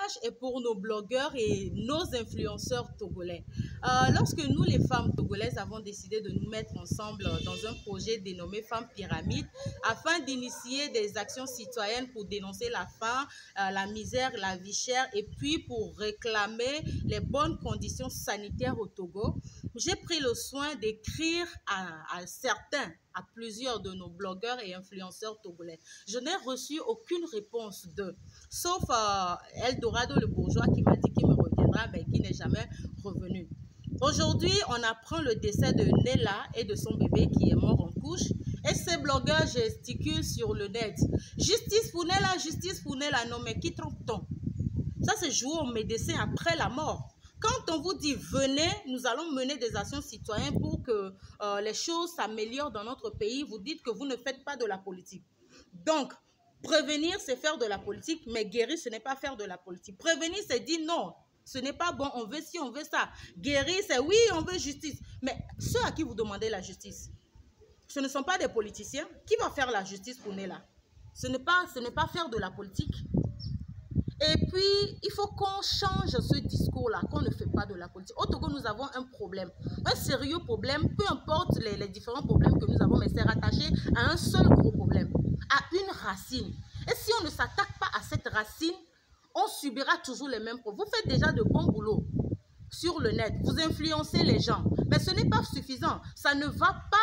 message est pour nos blogueurs et nos influenceurs togolais. Lorsque nous, les femmes togolaises, avons décidé de nous mettre ensemble dans un projet dénommé Femmes Pyramides afin d'initier des actions citoyennes pour dénoncer la faim, la misère, la vie chère et puis pour réclamer les bonnes conditions sanitaires au Togo, j'ai pris le soin d'écrire à plusieurs de nos blogueurs et influenceurs togolais. Je n'ai reçu aucune réponse d'eux, sauf Eldorado le bourgeois qui m'a dit qu'il me reviendra, mais qui n'est jamais revenu. Aujourd'hui, on apprend le décès de Nella et de son bébé qui est mort en couche. Et ces blogueurs gesticulent sur le net. Justice pour Nella, non mais qui trompe-t-on? Ça, c'est jouer au médecin après la mort. Quand on vous dit venez, nous allons mener des actions citoyennes pour que les choses s'améliorent dans notre pays, vous dites que vous ne faites pas de la politique. Donc, prévenir, c'est faire de la politique, mais guérir, ce n'est pas faire de la politique. Prévenir, c'est dire non, ce n'est pas bon, on veut ci, on veut ça. Guérir, c'est oui, on veut justice. Mais ceux à qui vous demandez la justice, ce ne sont pas des politiciens. Qui va faire la justice pour Nella? Ce n'est pas faire de la politique. Et puis, il faut qu'on change ce discours-là, qu'on ne fait pas de la politique. Au Togo, nous avons un problème, un sérieux problème, peu importe les différents problèmes que nous avons, mais c'est rattaché à un seul gros problème, à une racine. Et si on ne s'attaque pas à cette racine, on subira toujours les mêmes problèmes. Vous faites déjà de bons boulots sur le net, vous influencez les gens, mais ce n'est pas suffisant. Ça ne va pas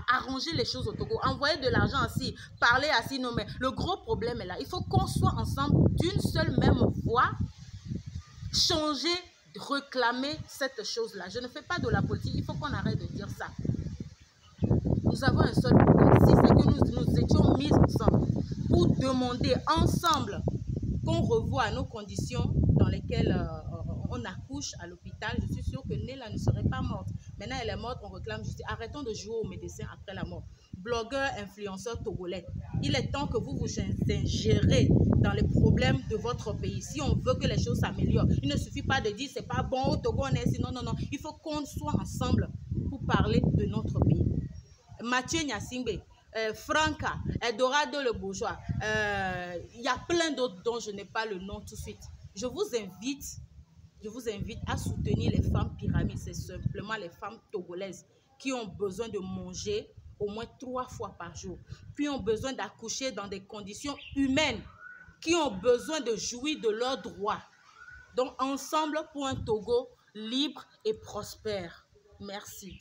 arranger les choses au Togo. Envoyer de l'argent ainsi, parler ainsi, non, mais le gros problème est là. Il faut qu'on soit ensemble d'une seule même voix, changer, réclamer cette chose-là. Je ne fais pas de la politique, il faut qu'on arrête de dire ça. Nous avons un seul problème. Si c'est que nous étions mis ensemble pour demander ensemble qu'on revoie nos conditions dans lesquelles on accouche à l'hôpital, je suis sûre que Nella ne serait pas morte. Maintenant, elle est morte, on réclame justice. Arrêtons de jouer aux médecins après la mort. Blogueurs, influenceurs togolais, il est temps que vous vous ingérez dans les problèmes de votre pays. Si on veut que les choses s'améliorent, il ne suffit pas de dire c'est pas bon au Togo, on est ici. Non, non, non. Il faut qu'on soit ensemble pour parler de notre pays. Mathieu Nyasingbe, Franca, Eldorado le bourgeois, il y a plein d'autres dont je n'ai pas le nom tout de suite. Je vous invite à soutenir les femmes pyramides. C'est simplement les femmes togolaises qui ont besoin de manger au moins 3 fois par jour, qui ont besoin d'accoucher dans des conditions humaines, qui ont besoin de jouir de leurs droits. Donc ensemble pour un Togo libre et prospère. Merci.